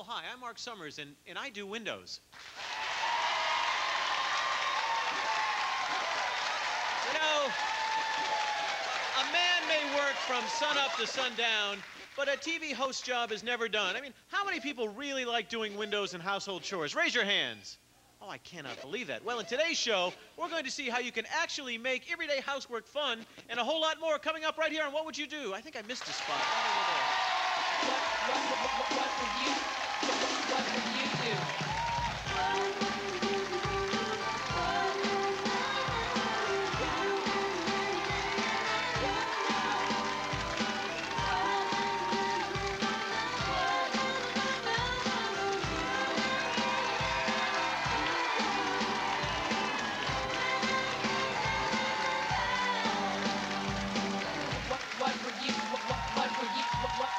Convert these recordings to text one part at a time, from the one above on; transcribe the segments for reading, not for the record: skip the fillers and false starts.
hi, I'm Mark Summers, and I do windows. You know, a man may work from sun up to sundown, but a TV host job is never done. I mean, how many people really like doing windows and household chores? Raise your hands. Oh, I cannot believe that. Well, in today's show, we're going to see how you can actually make everyday housework fun and a whole lot more coming up right here on What Would You Do? I think I missed a spot.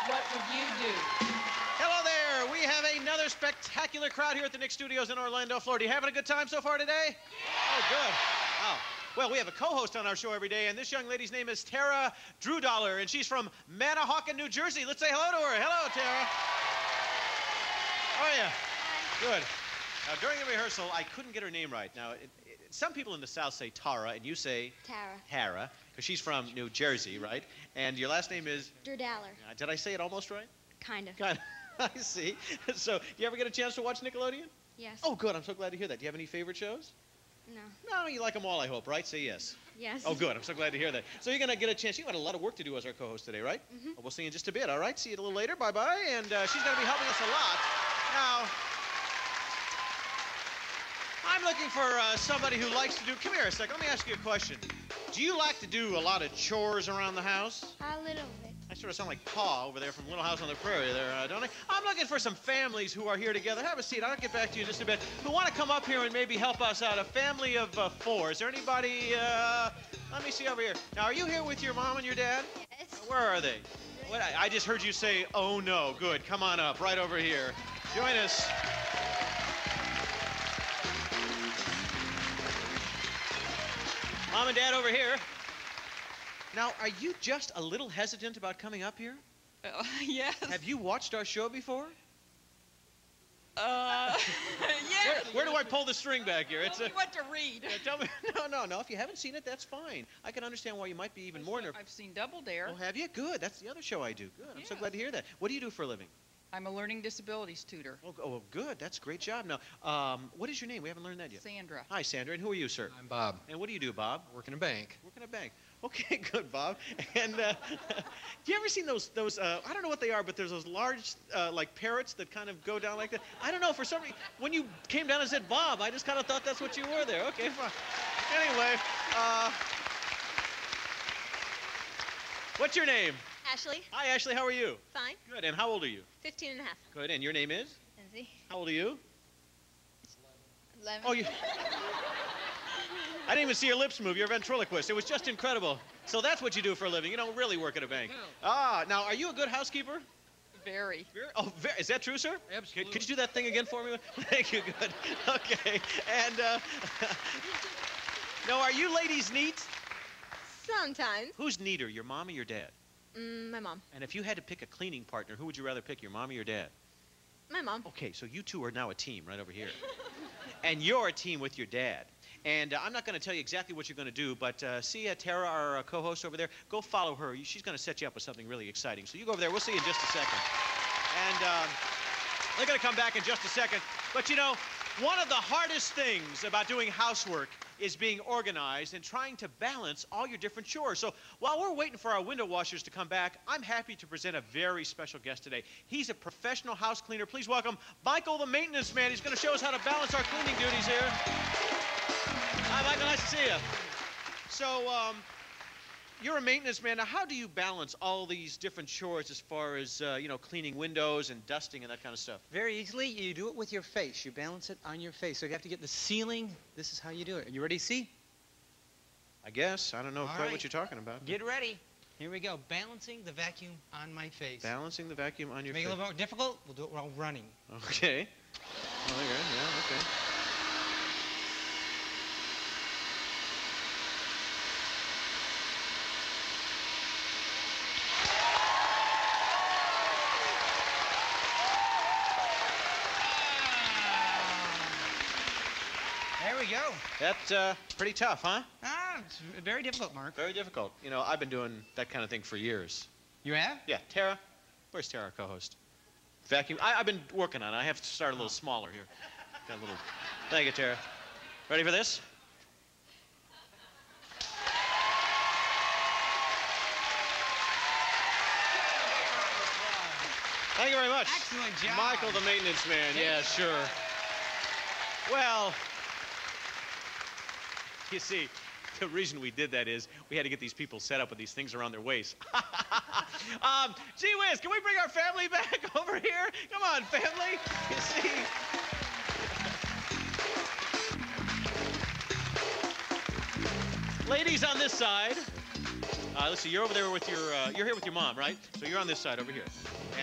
What would you do? Hello there. We have another spectacular crowd here at the Nick Studios in Orlando, Florida. You having a good time so far today? Yeah. Oh, good. Wow. Well, we have a co-host on our show every day, and this young lady's name is Tara Drewdollar, and she's from Manahawkin, New Jersey. Let's say hello to her. Hello, Tara. How are you? Hi. Good. Now, during the rehearsal, I couldn't get her name right. Now, some people in the South say Tara, and you say? Tara, because she's from New Jersey, right? And your last name is? Drewdollar. Did I say it almost right? Kind of. Kind of. I see. So, do you ever get a chance to watch Nickelodeon? Yes. Oh, good. I'm so glad to hear that. Do you have any favorite shows? No. No, you like them all, I hope, right? Say yes. Yes. Oh, good. I'm so glad to hear that. So you're going to get a chance. You had a lot of work to do as our co-host today, right? Mm-hmm. We'll see you in just a bit, all right? See you a little later. Bye-bye. And she's going to be helping us a lot. Now, I'm looking for somebody who likes to do... Come here a second. Let me ask you a question. Do you like to do a lot of chores around the house? A little bit. I sort of sound like Pa over there from Little House on the Prairie there, don't I? I'm looking for some families who are here together. Have a seat. I'll get back to you in just a bit. Who want to come up here and maybe help us out? A family of 4. Is there anybody? Let me see over here. Now, are you here with your mom and your dad? Yes. Where are they? What, I just heard you say, oh, no. Good. Come on up. Right over here. Join us. Mom and Dad over here. Now, are you just a little hesitant about coming up here? Yes. Have you watched our show before? Yes. Where do I pull the string back here? Tell me what to read. Tell me. No. If you haven't seen it, that's fine. I can understand why you might be even more nervous. I've seen Double Dare. Oh, have you? Good. That's the other show I do. Good. I'm so glad to hear that. What do you do for a living? I'm a learning disabilities tutor. Oh, good. That's a great job. Now, what is your name? We haven't learned that yet. Sandra. Hi, Sandra. And who are you, sir? I'm Bob. And what do you do, Bob? I work in a bank. Work in a bank. Okay, good, Bob. And do you ever seen those I don't know what they are, but there's those large, like parrots that kind of go down like that? I don't know, for some reason, when you came down and said Bob, I just kind of thought that's what you were there. Okay, fine. Anyway, what's your name? Ashley. Hi, Ashley, how are you? Fine. Good, and how old are you? 15 and a half. Good, and your name is? Lindsay. How old are you? 11. Oh, you... I didn't even see your lips move. You're a ventriloquist. It was just incredible. So that's what you do for a living. You don't really work at a bank. Ah, now, are you a good housekeeper? Very. Oh, is that true, sir? Absolutely. Could you do that thing again for me? Thank you, good. Okay, and now, are you ladies neat? Sometimes. Who's neater, your mom or your dad? My mom. And if you had to pick a cleaning partner, who would you rather pick, your mom or your dad? My mom. Okay, so you two are now a team right over here. And you're a team with your dad. And I'm not going to tell you exactly what you're going to do, but see Tara, our co-host over there, go follow her. She's going to set you up with something really exciting. So you go over there. We'll see you in just a second. And they're going to come back in just a second. But, you know, one of the hardest things about doing housework is being organized and trying to balance all your different chores. So while we're waiting for our window washers to come back, I'm happy to present a very special guest today. He's a professional house cleaner. Please welcome Michael, the maintenance man. He's going to show us how to balance our cleaning duties here. Hi, Michael. Nice to see you. So, you're a maintenance man. Now, how do you balance all these different chores as far as, you know, cleaning windows and dusting and that kind of stuff? Very easily, you do it with your face. You balance it on your face. So you have to get the ceiling. This is how you do it. Are you ready to see? I guess. I don't know All quite right. what you're talking about. Get ready. Here we go. Balancing the vacuum on my face. Balancing the vacuum on your Make face. it a little more difficult. We'll do it while running. Okay. Oh, there you go. Yeah, okay. we go. That's pretty tough, huh? It's very difficult, Mark. Very difficult. You know, I've been doing that kind of thing for years. You have? Yeah, Tara. Where's Tara, our co-host? Vacuum. I've been working on it. I have to start a little smaller here. Got a little. Thank you, Tara. Ready for this? Thank you very much. Excellent job. Michael, the maintenance man. Yeah, sure. Well, you see, the reason we did that is we had to get these people set up with these things around their waist. Gee whiz, can we bring our family back over here? Come on, family. You see. Ladies on this side. Let's see, you're over there with your, you're here with your mom, right? So you're on this side over here.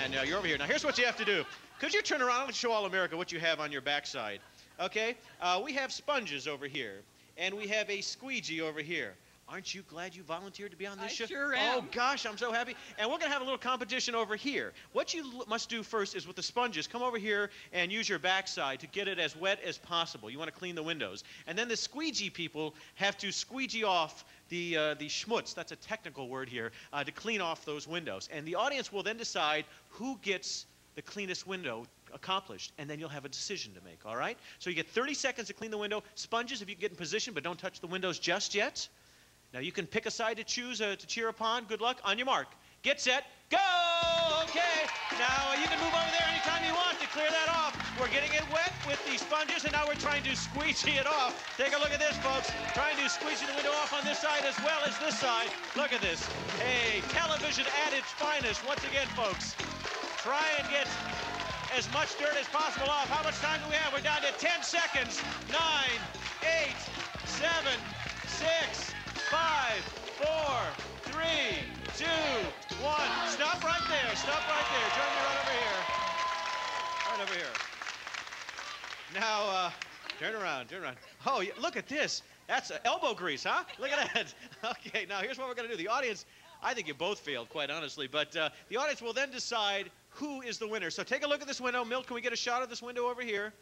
And you're over here. Now, here's what you have to do. Could you turn around and show all America what you have on your backside? Okay? We have sponges over here. And we have a squeegee over here. Aren't you glad you volunteered to be on this show? I sure am. Oh, gosh, I'm so happy. And we're going to have a little competition over here. What you must do first is with the sponges, come over here and use your backside to get it as wet as possible. You want to clean the windows. And then the squeegee people have to squeegee off the schmutz, that's a technical word here, to clean off those windows. And the audience will then decide who gets the cleanest window accomplished, and then you'll have a decision to make, all right? So you get 30 seconds to clean the window. Sponges, if you can get in position, but don't touch the windows just yet. Now you can pick a side to choose, to cheer upon. Good luck. On your mark. Get set. Go! Okay. Now you can move over there anytime you want to clear that off. We're getting it wet with the sponges, and now we're trying to squeegee it off. Take a look at this, folks. Trying to squeegee the window off on this side as well as this side. Look at this. Hey, television at its finest. Once again, folks, try and get as much dirt as possible off. How much time do we have? We're down to 10 seconds. 9, 8, 7, 6, 5, 4, 3, 2, 1. Stop right there. Stop right there. Turn me right over here. Right over here. Now, turn around. Turn around. Oh, look at this. That's elbow grease, huh? Look at that. Okay, now here's what we're going to do. The audience, I think you both failed, quite honestly, but the audience will then decide who is the winner. So take a look at this window. Milt, can we get a shot of this window over here?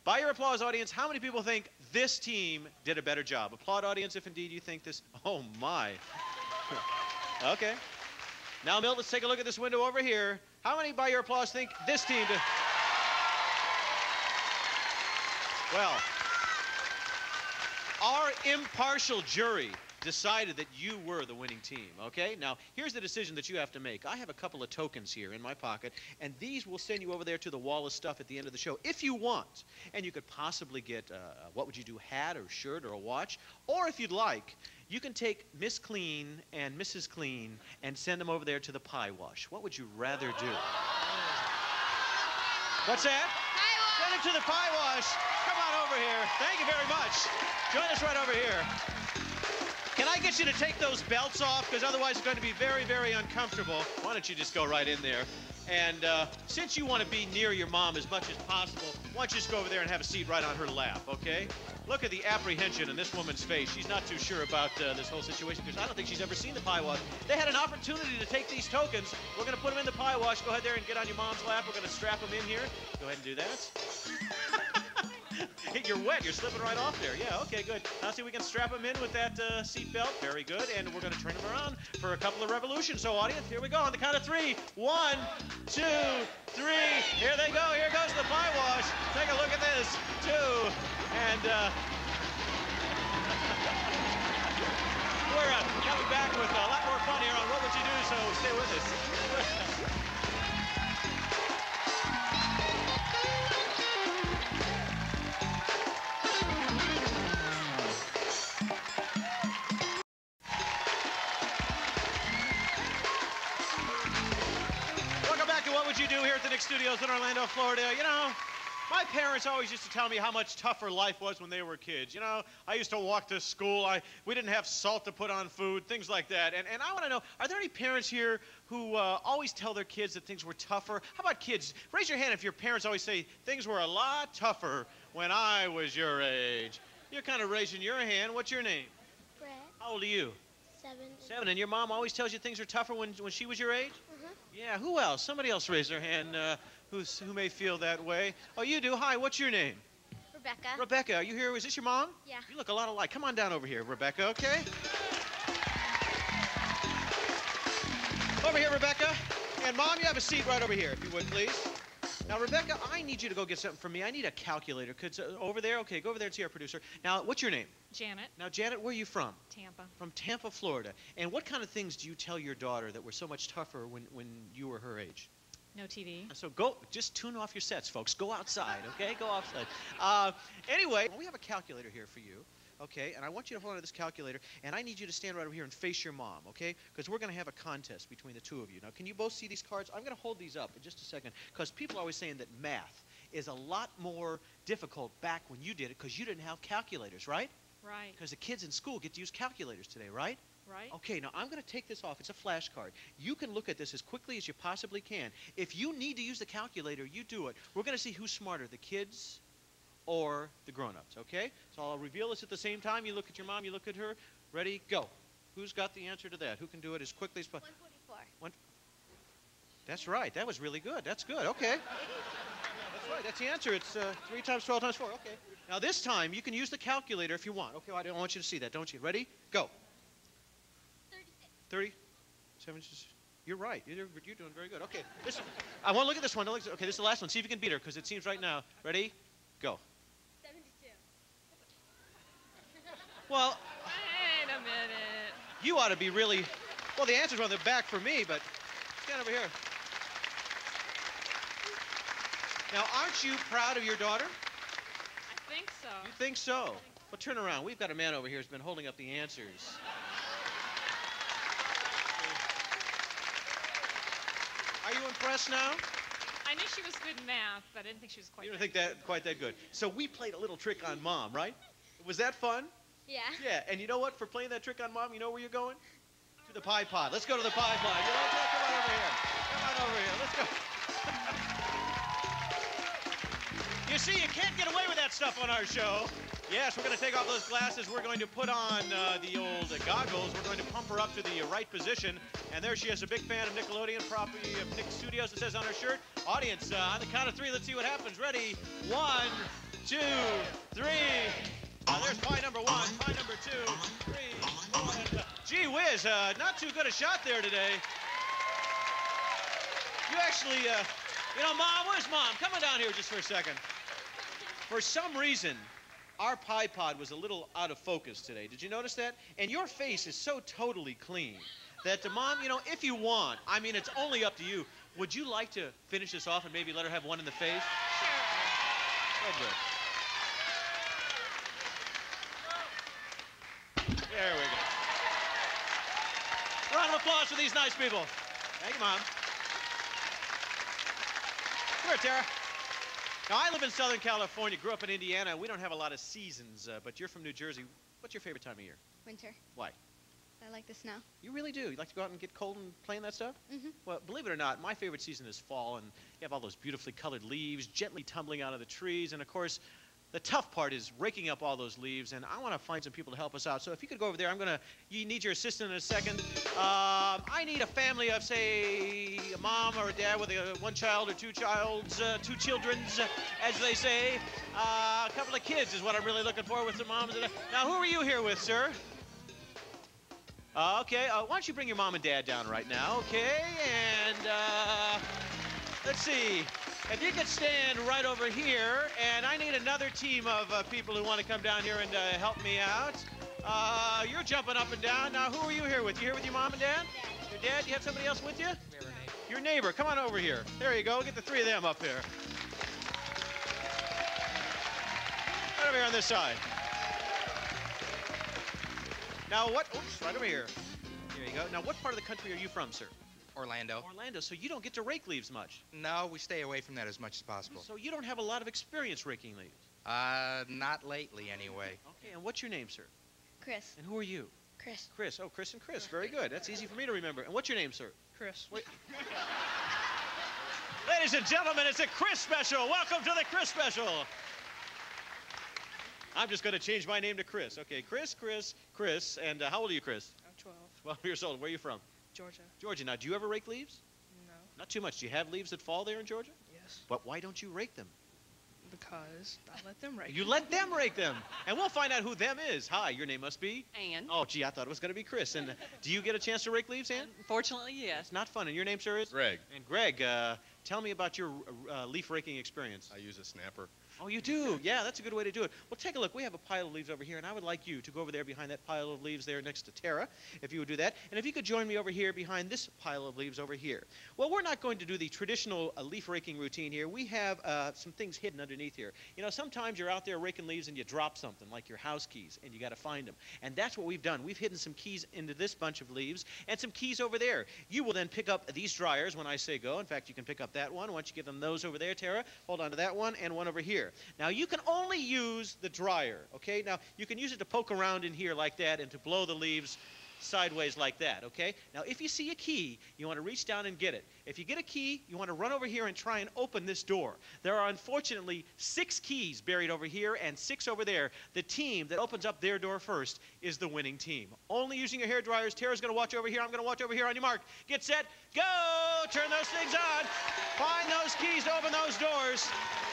By your applause, audience, how many people think this team did a better job? Applaud, audience, if indeed you think this. Oh, my. Okay. Now, Milt, let's take a look at this window over here. How many, by your applause, think this team did? Well, our impartial jury decided that you were the winning team, okay? Now, here's the decision that you have to make. I have a couple of tokens here in my pocket, and these will send you over there to the wall of stuff at the end of the show, if you want. And you could possibly get what would you do, hat or shirt or a watch. Or if you'd like, you can take Miss Clean and Mrs. Clean and send them over there to the pie wash. What would you rather do? What's that? Pie wash. Send them to the pie wash. Come on over here. Thank you very much. Join us right over here. Can I get you to take those belts off? Because otherwise it's going to be very, very uncomfortable. Why don't you just go right in there? And since you want to be near your mom as much as possible, why don't you just go over there and have a seat right on her lap, okay? Look at the apprehension in this woman's face. She's not too sure about this whole situation because I don't think she's ever seen the pie wash. They had an opportunity to take these tokens. We're going to put them in the pie wash. Go ahead there and get on your mom's lap. We're going to strap them in here. Go ahead and do that. You're wet. You're slipping right off there. Yeah, okay, good. Now see, we can strap them in with that seat belt. Very good. And we're going to turn them around for a couple of revolutions. So, audience, here we go. On the count of 3. 1, 2, 3. Here they go. Here goes the pie wash. Take a look at this. 2. And we're coming back with a lot more fun here on What Would You Do? So stay with us. Studios in Orlando, Florida. You know, my parents always used to tell me how much tougher life was when they were kids. You know, I used to walk to school. We didn't have salt to put on food, things like that. And I want to know, are there any parents here who always tell their kids that things were tougher? How about kids? Raise your hand if your parents always say things were a lot tougher when I was your age. You're kind of raising your hand. What's your name? Brett. How old are you? 7. 7. And your mom always tells you things were tougher when she was your age? Yeah, who else? Somebody else raise their hand who may feel that way. Oh, you do. Hi, what's your name? Rebecca. Rebecca, are you here? Is this your mom? Yeah. You look a lot alike. Come on down over here, Rebecca, okay? Over here, Rebecca. And Mom, you have a seat right over here, if you would, please. Now, Rebecca, I need you to go get something for me. I need a calculator. Over there? Okay, go over there and see our producer. Now, what's your name? Janet, Now, Janet, where are you from? Tampa. From Tampa, Florida. And what kind of things do you tell your daughter that were so much tougher when you were her age? No TV. So just tune off your sets, folks. Go outside, okay? Go outside. Anyway, we have a calculator here for you, okay? And I want you to hold on to this calculator, and I need you to stand right over here and face your mom, okay? Because we're going to have a contest between the two of you. Now, can you both see these cards? I'm going to hold these up in just a second, because people are always saying that math is a lot more difficult back when you did it, because you didn't have calculators, right? Right. Because the kids in school get to use calculators today, right? Right. Okay, now I'm going to take this off. It's a flashcard. You can look at this as quickly as you possibly can. If you need to use the calculator, you do it. We're going to see who's smarter, the kids or the grown-ups, okay? So I'll reveal this at the same time. You look at your mom, you look at her. Ready, go. Who's got the answer to that? Who can do it as quickly as possible? 144. That's right. That was really good. That's good. Okay. That's right. That's the answer. It's 3 times 12 times 4. Okay. Now this time, you can use the calculator if you want. Okay, I don't want you to see that, don't you? Ready? Go. 36. 37. You're right. You're doing very good. Okay. I want to look at this one. Okay, this is the last one. See if you can beat her, because it seems right now. Ready? Go. 72. Well, Wait a minute. you ought to be really... Well, the answer's on the back for me, but stand over here. Now, aren't you proud of your daughter? I think so. You think so? Well, turn around. We've got a man over here who's been holding up the answers. Are you impressed now? I knew she was good in math, but I didn't think she was quite. You don't think that quite that good. So we played a little trick on Mom, right? Was that fun? Yeah. Yeah. And you know what? For playing that trick on Mom, you know where you're going? To the pie pod. Let's go to the pie pod. You know what? Come on over here. Come on over here. Let's go. You see, you can't get away with that stuff on our show. Yes, we're going to take off those glasses. We're going to put on the old goggles. We're going to pump her up to the right position. And there she is, a big fan of Nickelodeon, property of Nick Studios. It says on her shirt. Audience, on the count of 3, let's see what happens. Ready? 1, 2, 3. There's pie number 1, pie number 2, 3, 4. Gee whiz, not too good a shot there today. You actually, Mom, where's Mom? Come on down here just for a second. For some reason, our pie pod was a little out of focus today. Did you notice that? And your face is so totally clean that, Mom, if you want, I mean, it's only up to you. Would you like to finish this off and maybe let her have one in the face? Sure. Good. There we go. Round of applause for these nice people. Thank you, Mom. Come here, Tara. Now, I live in Southern California, grew up in Indiana. We don't have a lot of seasons, but you're from New Jersey. What's your favorite time of year? Winter. Why? I like the snow. You really do? You like to go out and get cold and play in that stuff? Mm-hmm. Well, believe it or not, my favorite season is fall, and you have all those beautifully colored leaves gently tumbling out of the trees. And, of course, the tough part is raking up all those leaves, and I want to find some people to help us out. So if you could go over there, you need your assistant in a second. I need a family of, say, a mom or a dad with one child or two childrens, as they say. A couple of kids is what I'm really looking for with some moms. Now, who are you here with, sir? Okay, why don't you bring your mom and dad down right now, okay? And let's see. If you could stand right over here, and I need another team of people who want to come down here and help me out. You're jumping up and down. Now, who are you here with? You here with your mom and dad? Your dad? You have somebody else with you? Your neighbor. Come on over here. There you go. Get the 3 of them up here. Right over here on this side. Now, oops, right over here. There you go. Now, what part of the country are you from, sir? Orlando. Orlando, so you don't get to rake leaves much. No, we stay away from that as much as possible. So you don't have a lot of experience raking leaves. Not lately, anyway. Okay, and what's your name, sir? Chris. And who are you? Chris. Chris. Oh, Chris and Chris. Very good. That's easy for me to remember. And what's your name, sir? Chris. Wait. Ladies and gentlemen, it's a Chris special. Welcome to the Chris special. I'm just going to change my name to Chris. Okay, Chris. And how old are you, Chris? I'm 12. 12 years old. Where are you from? Georgia. Georgia. Now, do you ever rake leaves? No. Not too much. Do you have leaves that fall there in Georgia? Yes. But why don't you rake them? Because I let them rake You them. let them rake them. And we'll find out who them is. Hi, your name must be? Anne. Oh, gee, I thought it was going to be Chris. And do you get a chance to rake leaves, Ann? Fortunately, yes. It's not fun. And your name, sir, is? Greg. And Greg, tell me about your leaf raking experience. I use a snapper. Oh, you do? Yeah, that's a good way to do it. Well, take a look. We have a pile of leaves over here, and I would like you to go over there behind that pile of leaves there next to Tara, if you would do that. And if you could join me over here behind this pile of leaves over here. Well, we're not going to do the traditional leaf raking routine here. We have some things hidden underneath here. You know, sometimes you're out there raking leaves and you drop something, like your house keys, and you got to find them. And that's what we've done. We've hidden some keys into this bunch of leaves and some keys over there. You will then pick up these dryers when I say go. In fact, you can pick up that one. Once you give them those over there, Tara, hold on to that one and one over here. Now, you can only use the dryer, okay? Now, you can use it to poke around in here like that and to blow the leaves sideways like that, okay? Now, if you see a key, you want to reach down and get it. If you get a key, you want to run over here and try and open this door. There are, unfortunately, 6 keys buried over here and 6 over there. The team that opens up their door first is the winning team. Only using your hair dryers. Tara's going to watch over here. I'm going to watch over here. On your mark. Get set. Go! Turn those things on. Find those keys to open those doors.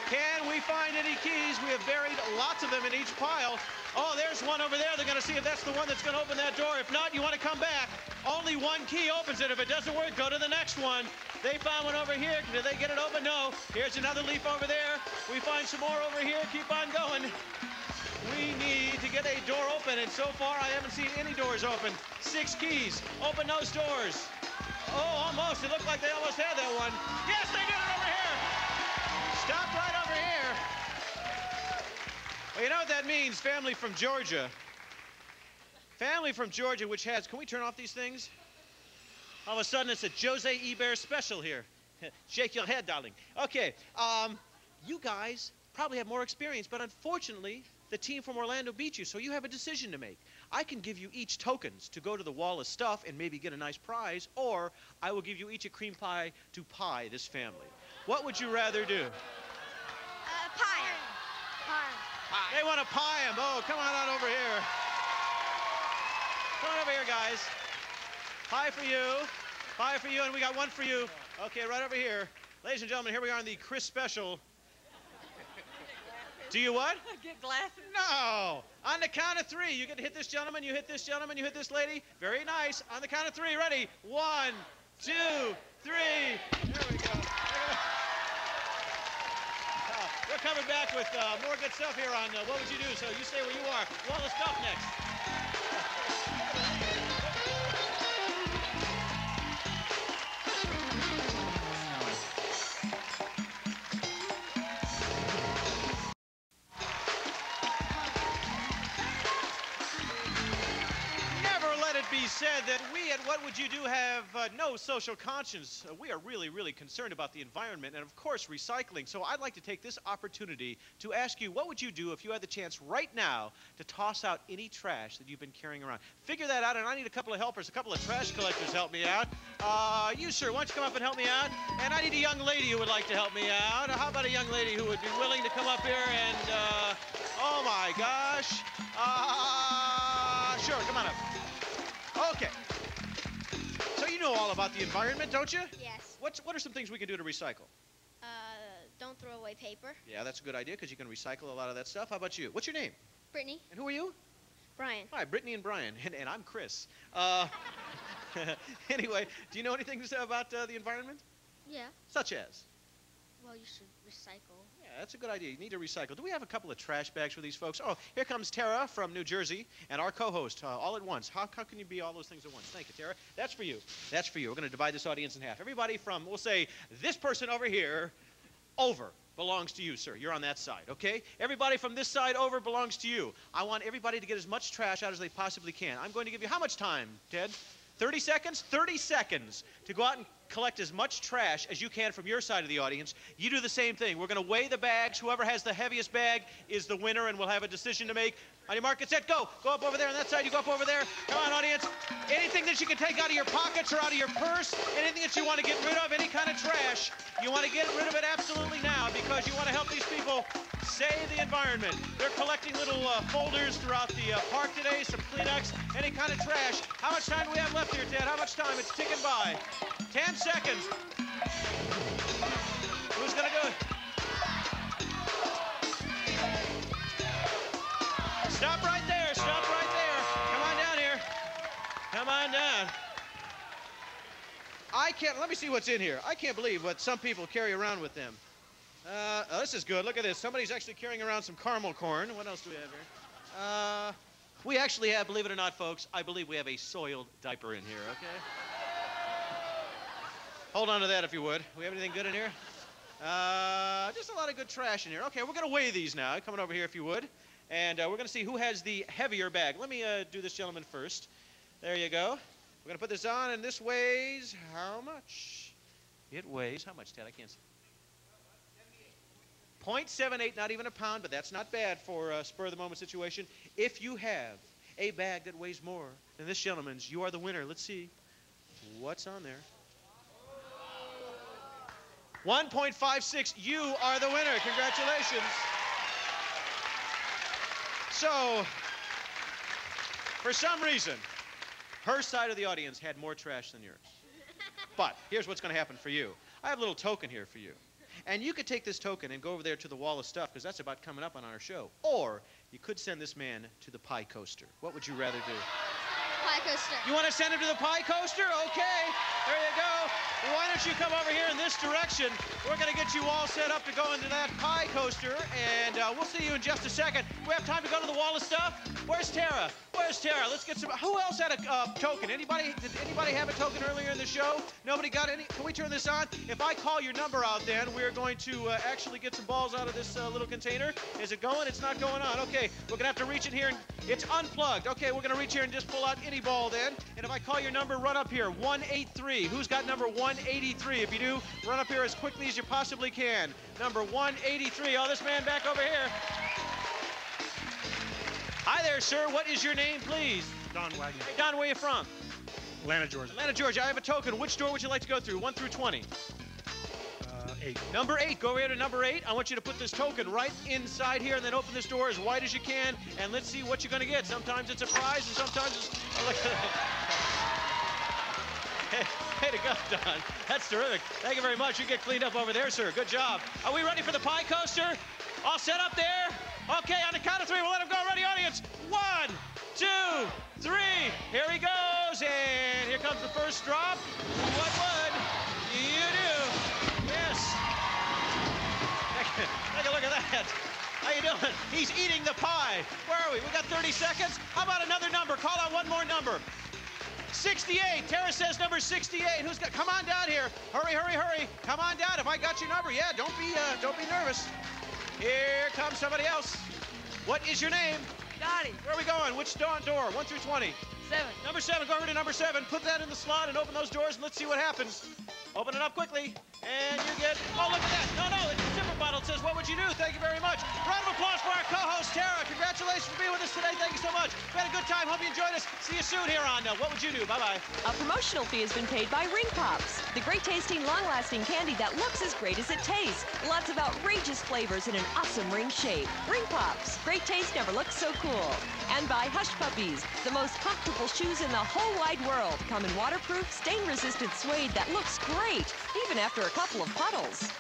Can we find any keys? We have buried lots of them in each pile. Oh, there's one over there. They're going to see if that's the one that's going to open that door. If not, you want to come back. Only one key opens it. If it doesn't work, go to the next one. They found one over here. Did they get it open? No. Here's another leaf over there. We find some more over here. Keep on going. We need to get a door open, and so far I haven't seen any doors open. 6 keys. Open those doors. Oh, almost. It looked like they almost had that one. Yes, they did it over here. Stop right over here. Well, you know what that means? Family from Georgia. Family from Georgia, which has... Can we turn off these things? All of a sudden, it's a Jose Ebert special here. Shake your head, darling. Okay, you guys probably have more experience, but unfortunately, the team from Orlando beat you, so you have a decision to make. I can give you each tokens to go to the wall of stuff and maybe get a nice prize, or I will give you each a cream pie to pie this family. What would you rather do? Pie. They want to pie him. Oh, come on over here. Come on over here, guys. Pie for you. Pie for you, and we got one for you. Okay, right over here. Ladies and gentlemen, here we are on the Chris special. Do you what? Get glasses. No. On the count of 3, you get to hit this gentleman, you hit this gentleman, you hit this lady. Very nice. On the count of 3, ready? 1, 2, 3. There we go. We're coming back with more good stuff here on What Would You Do? So you stay where you are. Wall of stuff next. Said that we at What Would You Do have no social conscience. We are really, really concerned about the environment and, of course, recycling. So I'd like to take this opportunity to ask you, what would you do if you had the chance right now to toss out any trash that you've been carrying around? Figure that out, and I need a couple of helpers, a couple of trash collectors help me out. You, sir, why don't you come up and help me out? And I need a young lady who would like to help me out. How about a young lady who would be willing to come up here and, oh, my gosh. Sure, come on up. Okay. So you know all about the environment, don't you? Yes. What are some things we can do to recycle? Don't throw away paper. Yeah, that's a good idea because you can recycle a lot of that stuff. How about you? What's your name? Brittany. And who are you? Brian. Hi, Brittany and Brian. And I'm Chris. Anyway, do you know anything about the environment? Yeah. Such as? Well, you should recycle. Yeah, that's a good idea. You need to recycle. Do we have a couple of trash bags for these folks? Oh, here comes Tara from New Jersey and our co-host all at once. How can you be all those things at once? Thank you, Tara. That's for you. That's for you. We're going to divide this audience in half. Everybody from, we'll say, this person over here, over, belongs to you, sir. You're on that side, okay? Everybody from this side over belongs to you. I want everybody to get as much trash out as they possibly can. I'm going to give you how much time, Ted? 30 seconds? 30 seconds to go out and collect as much trash as you can from your side of the audience. You do the same thing. We're going to weigh the bags. Whoever has the heaviest bag is the winner, and we'll have a decision to make. On your mark, get set, go. Go up over there on that side. You go up over there. Come on, audience. Anything that you can take out of your pockets or out of your purse, anything that you want to get rid of, any kind of trash, you want to get rid of it absolutely now because you want to help these people save the environment. They're collecting little folders throughout the park today, some Kleenex, any kind of trash. How much time do we have left here, Ted? How much time? It's ticking by. 10 seconds. Who's going to do it? Stop right there. Stop right there. Come on down here. Come on down. Let me see what's in here. I can't believe what some people carry around with them. Oh, this is good. Look at this. Somebody's actually carrying around some caramel corn. What else do we have here? We actually have, believe it or not, folks, I believe we have a soiled diaper in here, okay? Hold on to that if you would. We have anything good in here? Just a lot of good trash in here. Okay, we're going to weigh these now. Coming over here if you would. And we're going to see who has the heavier bag. Let me do this gentleman first. There you go. We're going to put this on, and this weighs how much? It weighs, how much, Ted? I can't see. 0.78, not even a pound, but that's not bad for a spur-of-the-moment situation. If you have a bag that weighs more than this gentleman's, you are the winner. Let's see what's on there. 1.56, you are the winner. Congratulations. So, for some reason, her side of the audience had more trash than yours. But here's what's going to happen for you. I have a little token here for you. And you could take this token and go over there to the wall of stuff, because that's about coming up on our show. Or you could send this man to the pie coaster. What would you rather do? Pie coaster. You want to send him to the pie coaster? Okay, there you go. Well, why don't you come over here in this direction? We're going to get you all set up to go into that pie coaster, and we'll see you in just a second. We have time to go to the wall of stuff. Where's Tara? Where's Tara? Let's get some. Who else had a token? Anybody? Did anybody have a token earlier in the show? Nobody got any? Can we turn this on? If I call your number out, then we're going to actually get some balls out of this little container. Is it going? It's not going on. Okay, we're going to have to reach in here, and it's unplugged. Okay, we're going to reach here and just pull out any ball then. And if I call your number, run up here, 183. Who's got number 183? If you do, run up here as quickly as you possibly can. Number 183. Oh, this man back over here. Hi there, sir. What is your name, please? Don Wagner. Hey, Don, where are you from? Atlanta, Georgia. Atlanta, Georgia. I have a token. Which door would you like to go through, 1 through 20? 8. Number 8. Go over here to number 8. I want you to put this token right inside here and then open this door as wide as you can, and let's see what you're going to get. Sometimes it's a prize, and sometimes it's... Oh, look at that. Hey, to go, Don. That's terrific. Thank you very much. You get cleaned up over there, sir. Good job. Are we ready for the pie coaster? All set up there? Okay, on the count of 3, we'll let him go. Ready, audience? 1, 2, 3. Here he goes, and here comes the first drop. What would you do? Yes. Take a look at that. How you doing? He's eating the pie. Where are we? We got 30 seconds. How about another number? Call out one more number. 68. Tara says number 68. Who's got? Come on down here. Hurry, hurry, hurry. Come on down. If I got your number, yeah. Don't be nervous. Here comes somebody else. What is your name? Dottie. Where are we going? Which door? 1 through 20. 7. Number 7. Go over to number 7. Put that in the slot and open those doors, and let's see what happens. Open it up quickly, and you get... Oh, look at that. No, it's a zipper bottle. It says, what would you do? Thank you very much. Round of applause for our co-host, Tara. Congratulations for being with us today. Thank you so much. We had a good time. Hope you enjoyed us. See you soon here on What Would You Do? Bye-bye. A promotional fee has been paid by Ring Pops, the great-tasting, long-lasting candy that looks as great as it tastes. Lots of outrageous flavors in an awesome ring shape. Ring Pops. Great taste never looks so cool. And by Hush Puppies, the most comfortable shoes in the whole wide world. Come in waterproof, stain-resistant suede that looks great, even after a couple of puddles.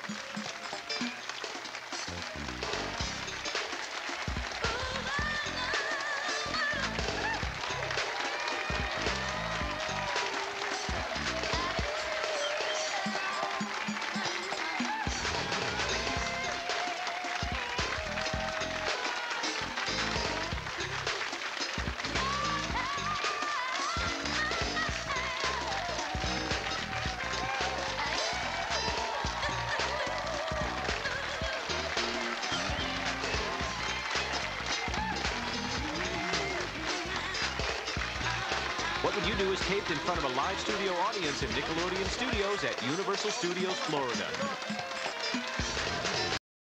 What Would You Do is taped in front of a live studio audience in Nickelodeon Studios at Universal Studios, Florida.